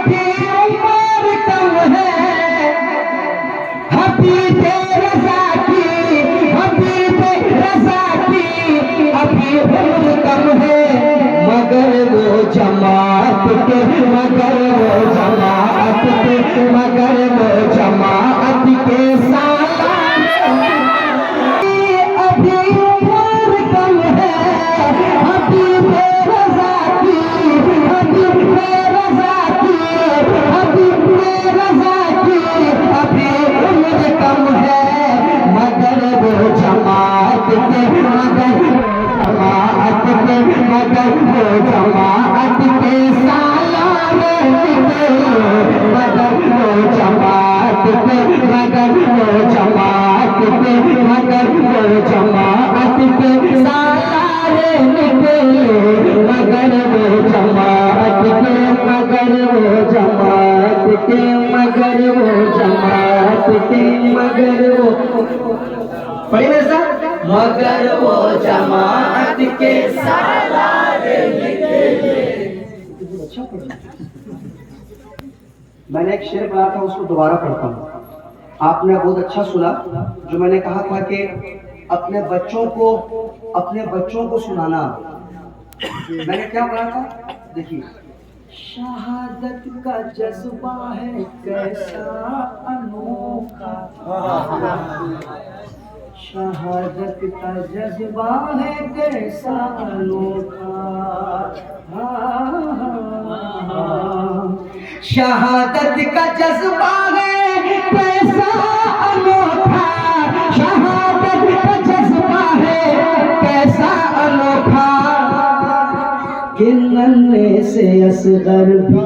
अभी उम्र कम है, हबीबे रज़ा की, हबीबे रज़ा की अभी उम्र कम है, मगर वो जमात के, मगर वो जमात के, मगर वो जमात के सालार अभी उम्र कम है, हबीबे रज़ा की, हबीबे रज़ा की, हबीबे रज़ा की अभी उम्र कम है, मगर वो जमात के, मगर जमात के, मगर वो जमात के सालार निकले, मगर वो जमात के, मगर वो जमात के, मगर वो जमात के सालार निकले, मगर वो जमात के, मगर वो जमात के, मगर वो जमात के, मगर वो पढ़िए मेरे साथ, मगर वो जमात के सालार निकले। मैंने एक शेर पढ़ा था, उसको दोबारा पढ़ता हूँ। आपने बहुत अच्छा सुना जो मैंने कहा था कि अपने बच्चों को सुनाना। मैंने क्या पढ़ा था, देखिए, शहादत का जज्बा है कैसा अनोखा, शहादत का जज्बा है कैसा अनोखा, शहादत का जज्बा है कैसा अनोखा, शहादत का जज्बा है कैसा अनोखा, कि नन्हे से असगर भी,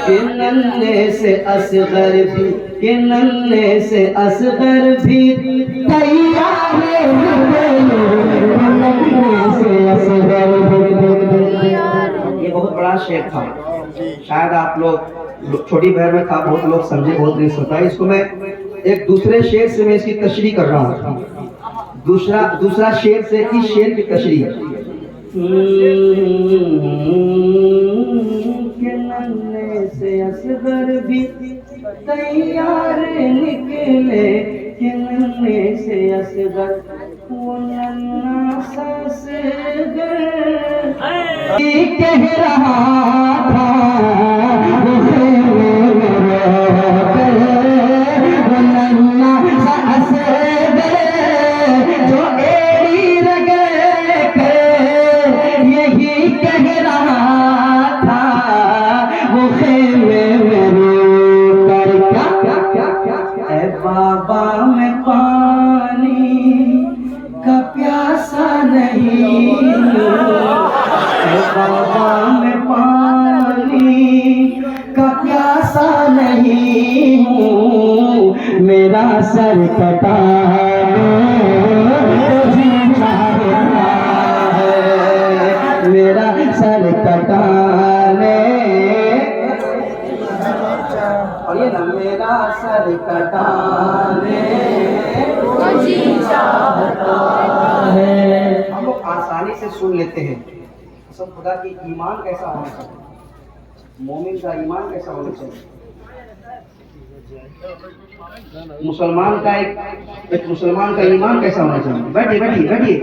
कि नन्हे से असगर भी, कि नन्हे से असगर भी तैयार हुए, नन्हे से असगर भी। ये बहुत बड़ा शेर था, शायद आप लोग छोटी बहर में था, बहुत लोग समझे, बहुत नहीं सुनता। इसको मैं एक दूसरे शेर से मैं इसकी तशरीह कर रहा हूँ, दूसरा शेर से इस शेर की तशरीह। नन्हे से असगर भी तैयार निकले, कि नन्हे से असगर, वो नन्हा सा असगर कह रहा था, वो नन्हा सा असगर जो एड़ी रगड़ यही कह रहा था, वो खेमे में रोकर क्या, ऐ बाबा मैं पानी का प्यासा नहीं हूँ, ऐ बाबा मैं पानी का प्यासा नहीं हूँ, मेरा सर कटा मेरा सर कटाने, और ये ना, मेरा सर कटाने जी चाहता है। हम लोग आसानी से सुन लेते हैं सब। खुदा की ईमान कैसा होना चाहिए, मोमिन का ईमान कैसा होना चाहिए, मुसलमान का एक मुसलमान का ईमान कैसा होना चाहिए। बैठिए बैठिए बैठिए।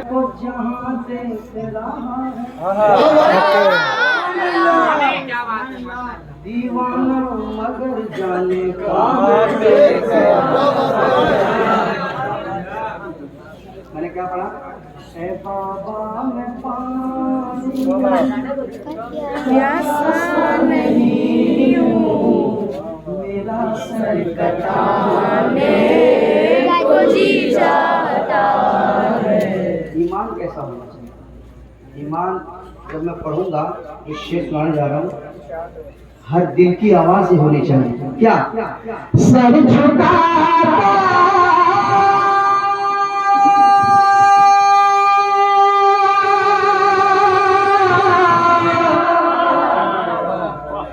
तो जहाँ देख रहा दीवाना मगर जाने का, मैंने क्या पढ़ा, ऐ बाबा मैं पानी प्यासा नहीं हूँ, मेरा सर कटाने को जी चाहता है। ईमान कैसा होना चाहिए, ईमान जब मैं पढ़ूंगा इस शेर सुनाने जा रहा हूँ, हर दिल की आवाज होनी चाहिए। क्या, सर झुका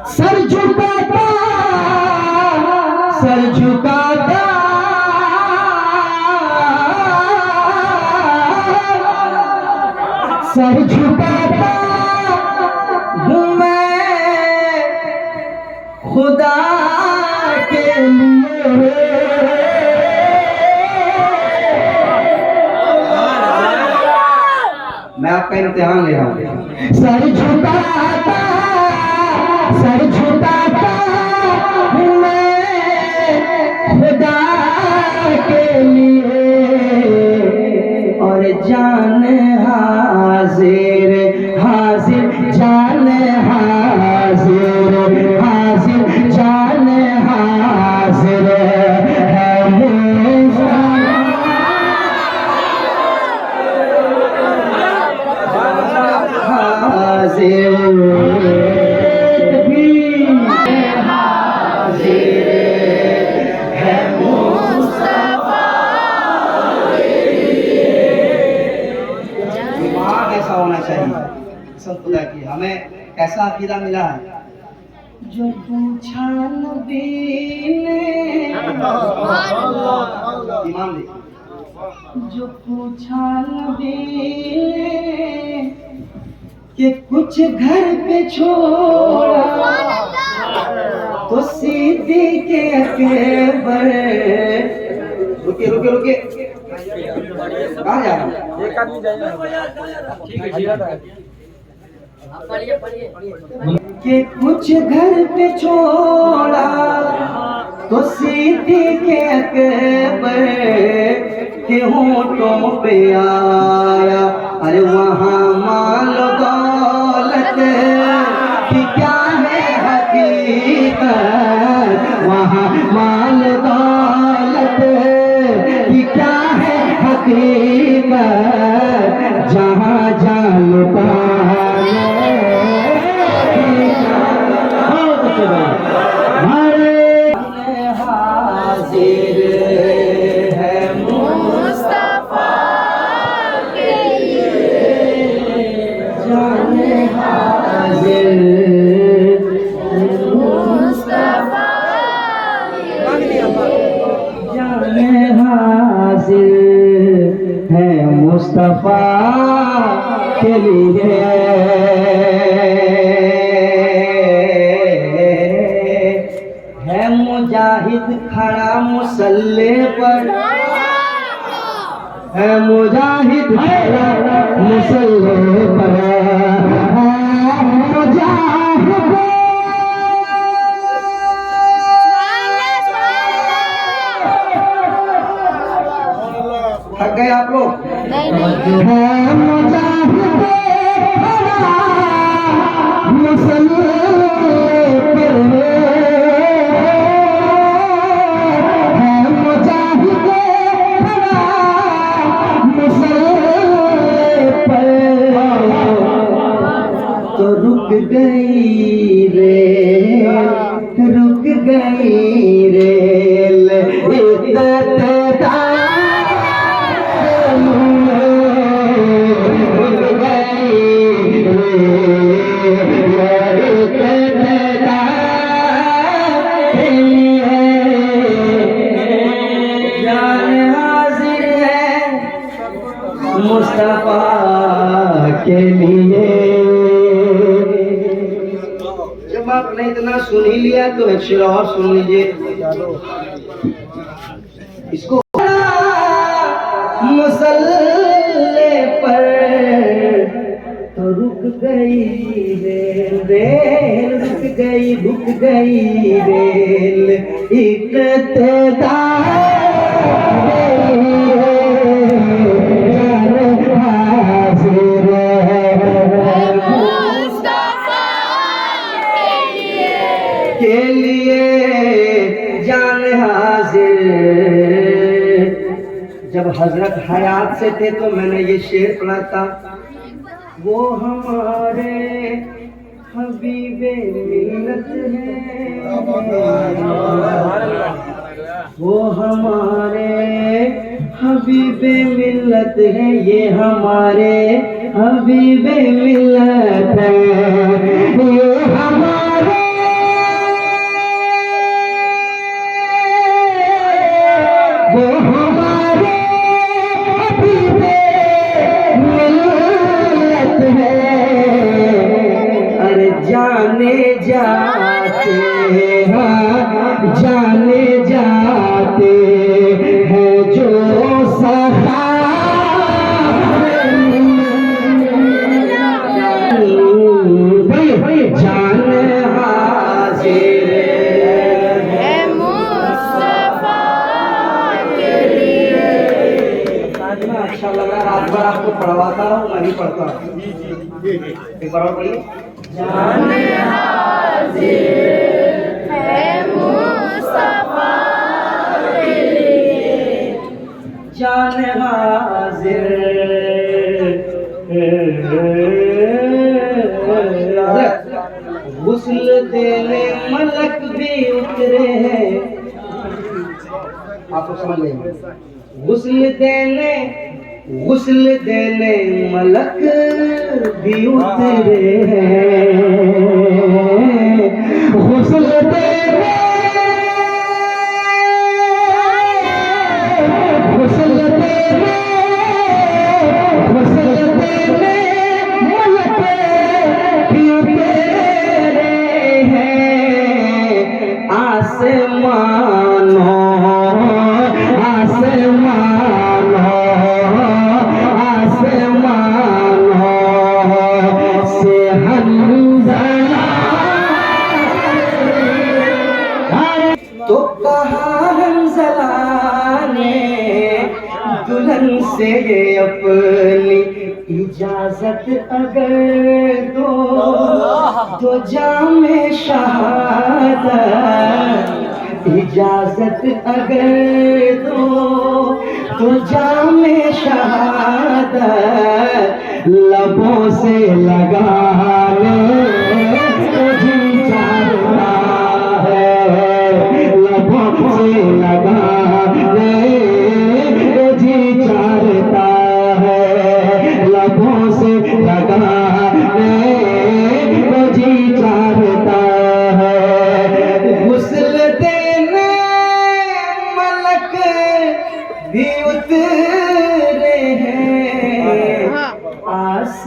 सर झुकाता, सर झुकाता, सर झुकाता हूँ इम्तिहान ले रहा हूँ। सर झुकाता मैं खुदा के लिए, और जान हाजिर जान हाजिर जान हाजिर है मुस्तफा। ऐसा होना चाहिए सब खुदा की। हमें कैसा अकीदा मिला है? जो पूछा नबी ने, इमाम देखिए, जो पूछा नबी ने कि कुछ घर पे छोड़ा, तो सीधी के अकबर। रुके रुके रुके, कहाँ जा रहा हूँ? एक आदमी कि कुछ घर पे छोड़ा, तो सीधी के अकबर के होठों पे आया। अरे वहाँ माल दौलत की क्या है हकीकत, वहाँ माल दौलत की क्या है हकीकत, जहाँ जान पाए हाजिर है मुस्तफा के लिए, जाने हाजिर मुस्तफा, जाने हाजिर है मुस्तफा के लिए। है मुजाहिद खड़ा मुसल्ले पर, है मुजाहिद खड़ा मुसल्ले पर, थक गए आप लोग? है मुजाहिद खड़ा मुसल्ले पर, तो रुक गई रेल, रुक गई रेल, मुस्तफा के लिए। जब आपने इतना सुन ही लिया तो एक शेर और सुन लीजिए इसको। मुसल्ले पर तो रुक गई रेल, रुक गई रेल, इक्तदा के लिए, जान हाजिर। जब हजरत हयात से थे तो मैंने ये शेर पढ़ा था, वो हमारे हबीबे मिल्लत है, वो हमारे हबीबे मिल्लत है, ये हमारे हबीबे मिल्लत है, ये हमारे वो हमारे हबीबे मिल्लत है। अरे जाने जाते हैं, जाने जाते हैं जो सखा जान हाजिर है मुस्तफा के लिए। इतना अच्छा लग रहा है, रात भर आपको पढ़वाता हूँ, मैं नहीं पढ़ता। एक बार और पढ़िए। जान हाजिर है मुस्तफा के लिए। जान हाजिर गुस्ल देने मलक भी उतरे हैं। आपको समझ लेंगे। गुस्ल देने मलक भी उतरे हैं। गुस्ल देने मलक भी उतरे हैं। आसमानों से तो कहा हंज़ला ने दुल्हन से अपनी इजाजत अगर दो तो जामे शहादत इजाजत अगर दो तो जामे शहादत लबों से लगाने को जी चाहता है। लबों से लगाने को जी चाहता है। लबों से लगाने को जी चाहता है। गुस्ल देने मलक भी उतरे हैं। आस